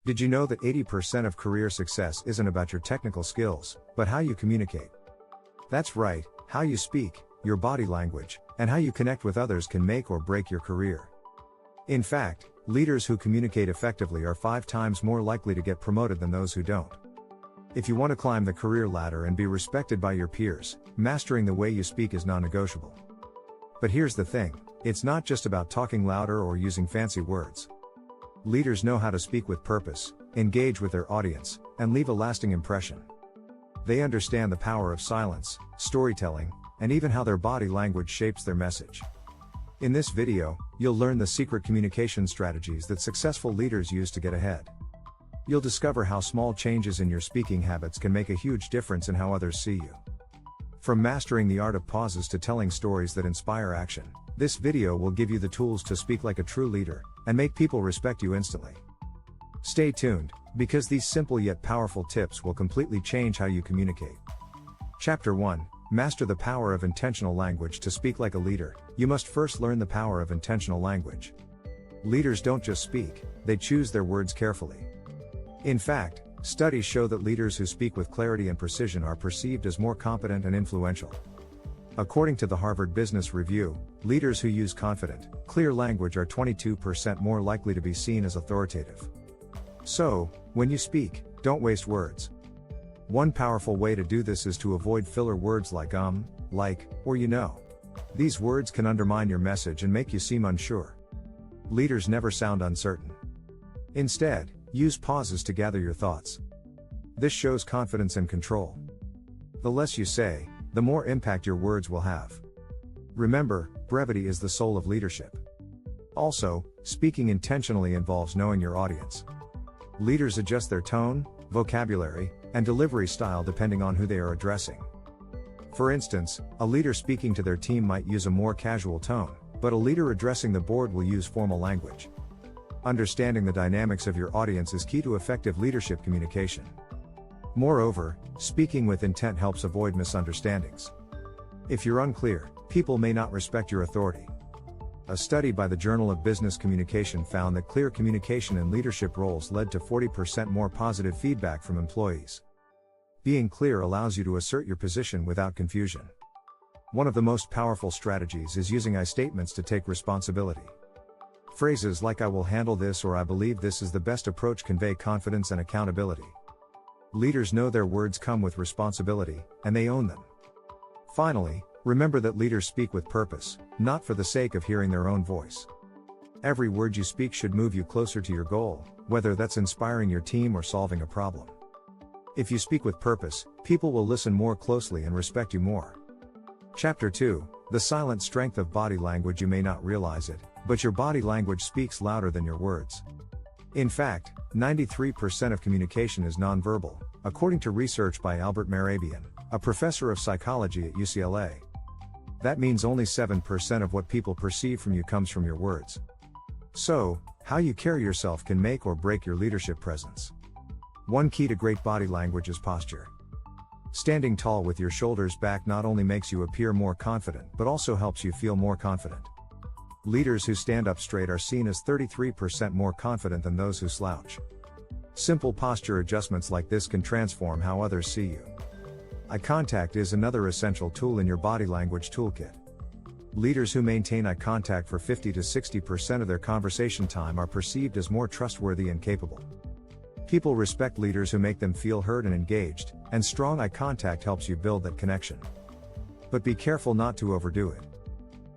Did you know that 80% of career success isn't about your technical skills, but how you communicate? That's right, how you speak, your body language, and how you connect with others can make or break your career. In fact, leaders who communicate effectively are 5 times more likely to get promoted than those who don't. If you want to climb the career ladder and be respected by your peers, mastering the way you speak is non-negotiable. But here's the thing, it's not just about talking louder or using fancy words. Leaders know how to speak with purpose, engage with their audience, and leave a lasting impression. They understand the power of silence, storytelling, and even how their body language shapes their message. In this video, you'll learn the secret communication strategies that successful leaders use to get ahead. You'll discover how small changes in your speaking habits can make a huge difference in how others see you. From mastering the art of pauses to telling stories that inspire action, this video will give you the tools to speak like a true leader, and make people respect you instantly. Stay tuned, because these simple yet powerful tips will completely change how you communicate. Chapter 1. Master the power of intentional language. To speak like a leader, you must first learn the power of intentional language. Leaders don't just speak, they choose their words carefully. In fact, studies show that leaders who speak with clarity and precision are perceived as more competent and influential. According to the Harvard Business Review, leaders who use confident, clear language are 22% more likely to be seen as authoritative. So, when you speak, don't waste words. One powerful way to do this is to avoid filler words like like, or you know. These words can undermine your message and make you seem unsure. Leaders never sound uncertain. Instead, use pauses to gather your thoughts. This shows confidence and control. The less you say, the more impact your words will have. Remember, brevity is the soul of leadership. Also, speaking intentionally involves knowing your audience. Leaders adjust their tone, vocabulary, and delivery style depending on who they are addressing. For instance, a leader speaking to their team might use a more casual tone, but a leader addressing the board will use formal language. Understanding the dynamics of your audience is key to effective leadership communication. Moreover, speaking with intent helps avoid misunderstandings. If you're unclear, people may not respect your authority. A study by the Journal of Business Communication found that clear communication in leadership roles led to 40% more positive feedback from employees. Being clear allows you to assert your position without confusion. One of the most powerful strategies is using I statements to take responsibility. Phrases like "I will handle this" or "I believe this is the best approach" convey confidence and accountability. Leaders know their words come with responsibility, and they own them. Finally, remember that leaders speak with purpose, not for the sake of hearing their own voice. Every word you speak should move you closer to your goal, whether that's inspiring your team or solving a problem. If you speak with purpose, people will listen more closely and respect you more. Chapter 2. The silent strength of body language. You may not realize it, but your body language speaks louder than your words. In fact, 93% of communication is nonverbal, according to research by Albert Mehrabian, a professor of psychology at UCLA. That means only 7% of what people perceive from you comes from your words. So, how you carry yourself can make or break your leadership presence. One key to great body language is posture. Standing tall with your shoulders back not only makes you appear more confident but also helps you feel more confident. Leaders who stand up straight are seen as 33% more confident than those who slouch. Simple posture adjustments like this can transform how others see you. Eye contact is another essential tool in your body language toolkit. Leaders who maintain eye contact for 50 to 60% of their conversation time are perceived as more trustworthy and capable. People respect leaders who make them feel heard and engaged, and strong eye contact helps you build that connection. But be careful not to overdo it.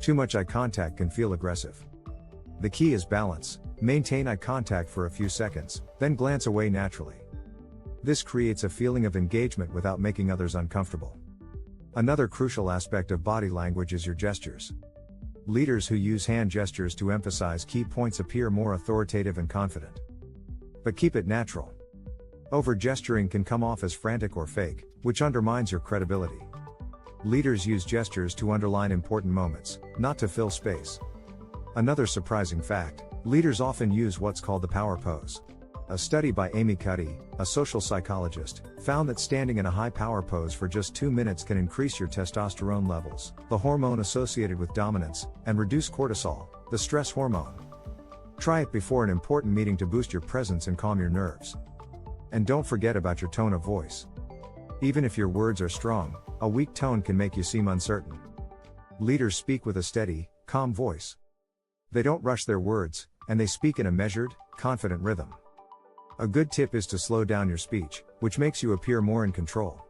Too much eye contact can feel aggressive. The key is balance. Maintain eye contact for a few seconds, then glance away naturally. This creates a feeling of engagement without making others uncomfortable. Another crucial aspect of body language is your gestures. Leaders who use hand gestures to emphasize key points appear more authoritative and confident. But keep it natural. Over-gesturing can come off as frantic or fake, which undermines your credibility. Leaders use gestures to underline important moments, not to fill space. Another surprising fact, leaders often use what's called the power pose. A study by Amy Cuddy, a social psychologist, found that standing in a high power pose for just 2 minutes can increase your testosterone levels, the hormone associated with dominance, and reduce cortisol, the stress hormone. Try it before an important meeting to boost your presence and calm your nerves. And don't forget about your tone of voice. Even if your words are strong, a weak tone can make you seem uncertain. Leaders speak with a steady, calm voice. They don't rush their words, and they speak in a measured, confident rhythm. A good tip is to slow down your speech, which makes you appear more in control.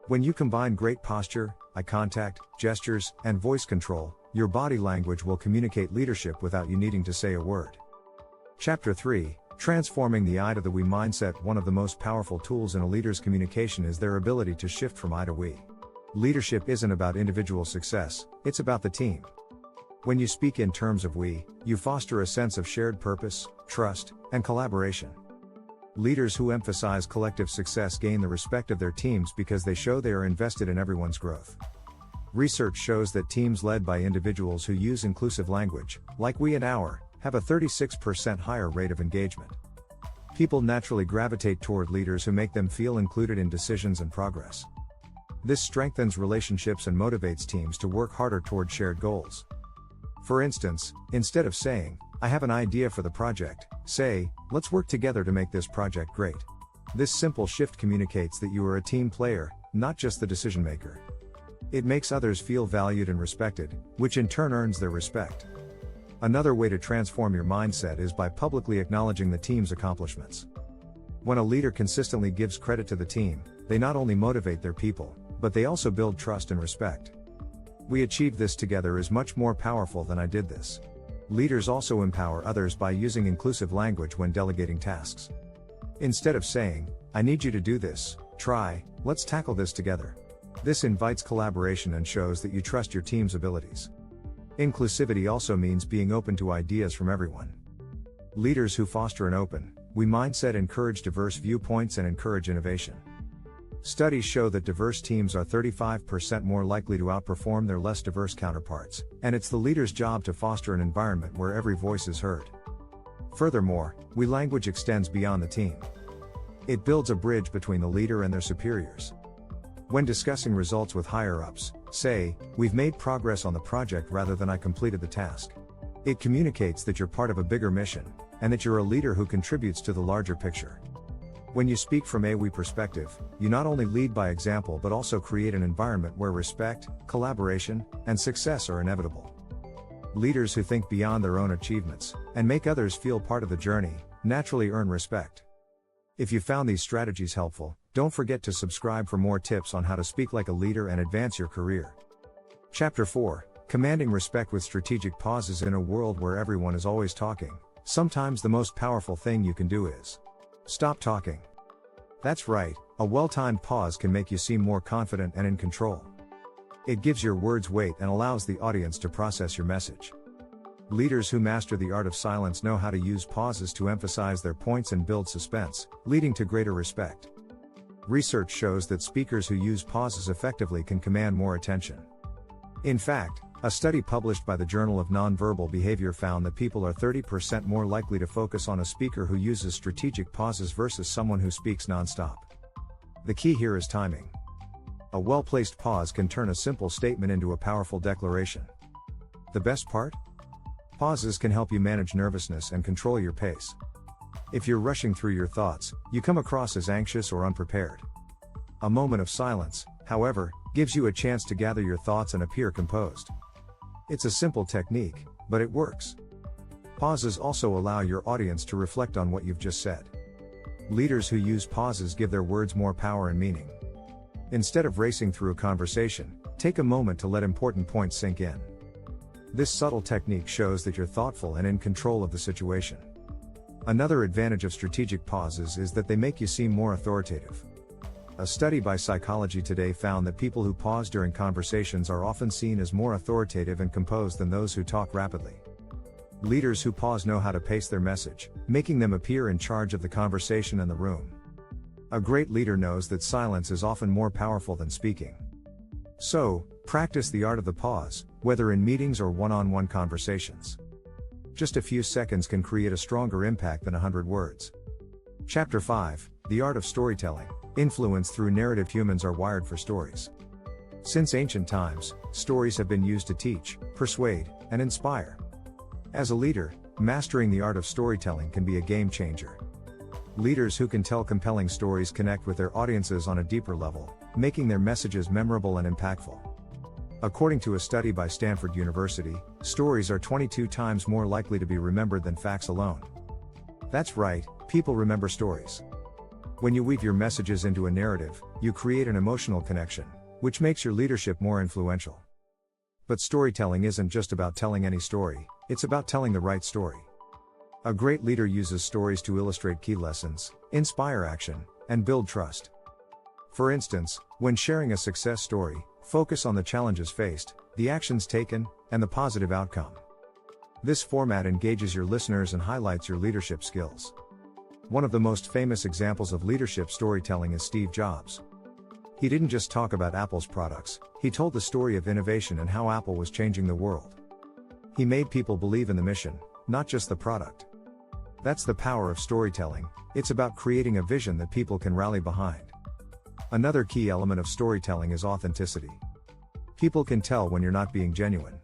When you combine great posture, eye contact, gestures, and voice control, your body language will communicate leadership without you needing to say a word. Chapter 3: Transforming the I to the we mindset. One of the most powerful tools in a leader's communication is their ability to shift from I to we. Leadership isn't about individual success, it's about the team. When you speak in terms of we, you foster a sense of shared purpose, trust, and collaboration. Leaders who emphasize collective success gain the respect of their teams because they show they are invested in everyone's growth. Research shows that teams led by individuals who use inclusive language, like we and our, have a 36% higher rate of engagement. People naturally gravitate toward leaders who make them feel included in decisions and progress. This strengthens relationships and motivates teams to work harder toward shared goals. For instance, instead of saying, "I have an idea for the project," say, "Let's work together to make this project great." This simple shift communicates that you are a team player, not just the decision maker. It makes others feel valued and respected, which in turn earns their respect. Another way to transform your mindset is by publicly acknowledging the team's accomplishments. When a leader consistently gives credit to the team, they not only motivate their people, but they also build trust and respect. "We achieved this together" is much more powerful than "I did this." Leaders also empower others by using inclusive language when delegating tasks. Instead of saying, "I need you to do this," try, "Let's tackle this together." This invites collaboration and shows that you trust your team's abilities. Inclusivity also means being open to ideas from everyone. Leaders who foster an open, we mindset encourage diverse viewpoints and encourage innovation. Studies show that diverse teams are 35% more likely to outperform their less diverse counterparts, and it's the leader's job to foster an environment where every voice is heard. Furthermore, we language extends beyond the team. It builds a bridge between the leader and their superiors. When discussing results with higher-ups, say, "We've made progress on the project," rather than "I completed the task." It communicates that you're part of a bigger mission, and that you're a leader who contributes to the larger picture. When you speak from a we perspective, you not only lead by example but also create an environment where respect, collaboration, and success are inevitable. Leaders who think beyond their own achievements, and make others feel part of the journey, naturally earn respect. If you found these strategies helpful, don't forget to subscribe for more tips on how to speak like a leader and advance your career. Chapter 4: Commanding respect with strategic pauses. In a world where everyone is always talking, sometimes the most powerful thing you can do is stop talking. That's right, a well-timed pause can make you seem more confident and in control. It gives your words weight and allows the audience to process your message. Leaders who master the art of silence know how to use pauses to emphasize their points and build suspense, leading to greater respect. Research shows that speakers who use pauses effectively can command more attention. In fact, a study published by the Journal of Nonverbal Behavior found that people are 30% more likely to focus on a speaker who uses strategic pauses versus someone who speaks nonstop. The key here is timing. A well-placed pause can turn a simple statement into a powerful declaration. The best part? Pauses can help you manage nervousness and control your pace. If you're rushing through your thoughts, you come across as anxious or unprepared. A moment of silence, however, gives you a chance to gather your thoughts and appear composed. It's a simple technique, but it works. Pauses also allow your audience to reflect on what you've just said. Leaders who use pauses give their words more power and meaning. Instead of racing through a conversation, take a moment to let important points sink in. This subtle technique shows that you're thoughtful and in control of the situation. Another advantage of strategic pauses is that they make you seem more authoritative. A study by Psychology Today found that people who pause during conversations are often seen as more authoritative and composed than those who talk rapidly. Leaders who pause know how to pace their message, making them appear in charge of the conversation and the room. A great leader knows that silence is often more powerful than speaking. So, practice the art of the pause, whether in meetings or one-on-one conversations. Just a few seconds can create a stronger impact than 100 words. Chapter 5: The Art of Storytelling. Influence through narrative. Humans are wired for stories. Since ancient times, stories have been used to teach, persuade, and inspire. As a leader, mastering the art of storytelling can be a game changer. Leaders who can tell compelling stories connect with their audiences on a deeper level, making their messages memorable and impactful. According to a study by Stanford University, stories are 22 times more likely to be remembered than facts alone. That's right, people remember stories. When you weave your messages into a narrative, you create an emotional connection, which makes your leadership more influential. But storytelling isn't just about telling any story, it's about telling the right story. A great leader uses stories to illustrate key lessons, inspire action, and build trust. For instance, when sharing a success story, focus on the challenges faced, the actions taken, and the positive outcome. This format engages your listeners and highlights your leadership skills. One of the most famous examples of leadership storytelling is Steve Jobs. He didn't just talk about Apple's products, he told the story of innovation and how Apple was changing the world. He made people believe in the mission, not just the product. That's the power of storytelling, it's about creating a vision that people can rally behind. Another key element of storytelling is authenticity. People can tell when you're not being genuine.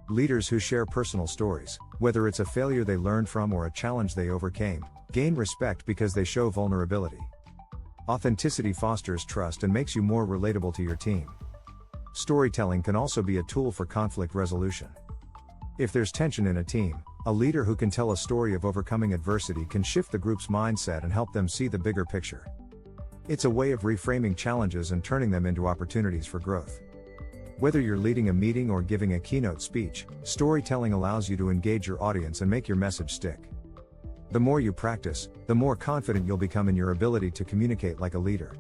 Leaders who share personal stories, whether it's a failure they learned from or a challenge they overcame, gain respect because they show vulnerability. Authenticity fosters trust and makes you more relatable to your team. Storytelling can also be a tool for conflict resolution. If there's tension in a team, a leader who can tell a story of overcoming adversity can shift the group's mindset and help them see the bigger picture. It's a way of reframing challenges and turning them into opportunities for growth. Whether you're leading a meeting or giving a keynote speech, storytelling allows you to engage your audience and make your message stick. The more you practice, the more confident you'll become in your ability to communicate like a leader.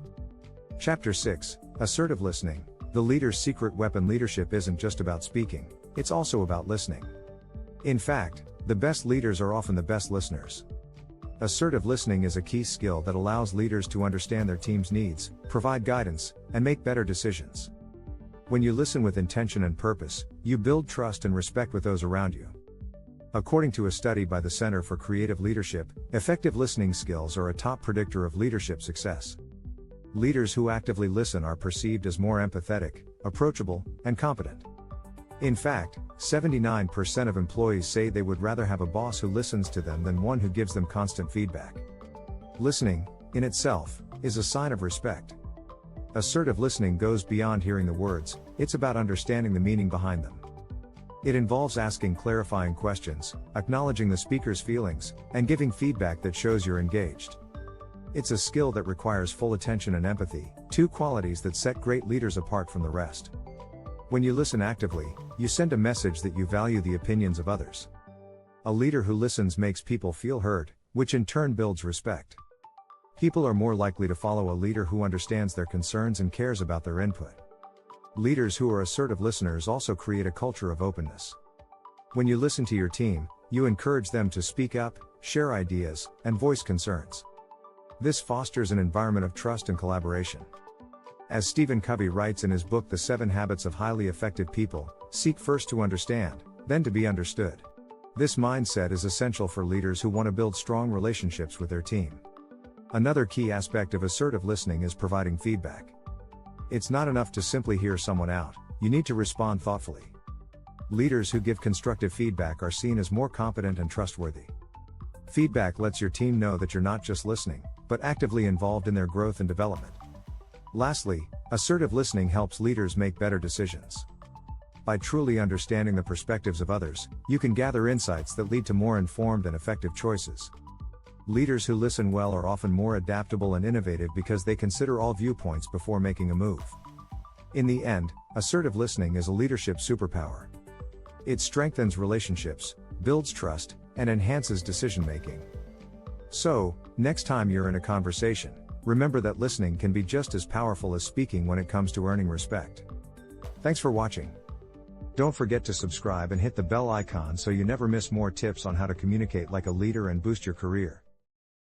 Chapter 6: Assertive Listening. The leader's secret weapon. Leadership isn't just about speaking, it's also about listening. In fact, the best leaders are often the best listeners. Assertive listening is a key skill that allows leaders to understand their team's needs, provide guidance, and make better decisions. When you listen with intention and purpose, you build trust and respect with those around you. According to a study by the Center for Creative Leadership, effective listening skills are a top predictor of leadership success. Leaders who actively listen are perceived as more empathetic, approachable, and competent. In fact, 79% of employees say they would rather have a boss who listens to them than one who gives them constant feedback. Listening, in itself, is a sign of respect. Assertive listening goes beyond hearing the words, it's about understanding the meaning behind them. It involves asking clarifying questions, acknowledging the speaker's feelings, and giving feedback that shows you're engaged. It's a skill that requires full attention and empathy, two qualities that set great leaders apart from the rest. When you listen actively, you send a message that you value the opinions of others. A leader who listens makes people feel heard, which in turn builds respect. People are more likely to follow a leader who understands their concerns and cares about their input. Leaders who are assertive listeners also create a culture of openness. When you listen to your team, you encourage them to speak up, share ideas, and voice concerns. This fosters an environment of trust and collaboration. As Stephen Covey writes in his book The 7 Habits of Highly Effective People, seek first to understand, then to be understood. This mindset is essential for leaders who want to build strong relationships with their team. Another key aspect of assertive listening is providing feedback. It's not enough to simply hear someone out, you need to respond thoughtfully. Leaders who give constructive feedback are seen as more competent and trustworthy. Feedback lets your team know that you're not just listening, but actively involved in their growth and development. Lastly, assertive listening helps leaders make better decisions. By truly understanding the perspectives of others, you can gather insights that lead to more informed and effective choices. Leaders who listen well are often more adaptable and innovative because they consider all viewpoints before making a move. In the end, assertive listening is a leadership superpower. It strengthens relationships, builds trust, and enhances decision-making. So, next time you're in a conversation, remember that listening can be just as powerful as speaking when it comes to earning respect. Thanks for watching. Don't forget to subscribe and hit the bell icon so you never miss more tips on how to communicate like a leader and boost your career.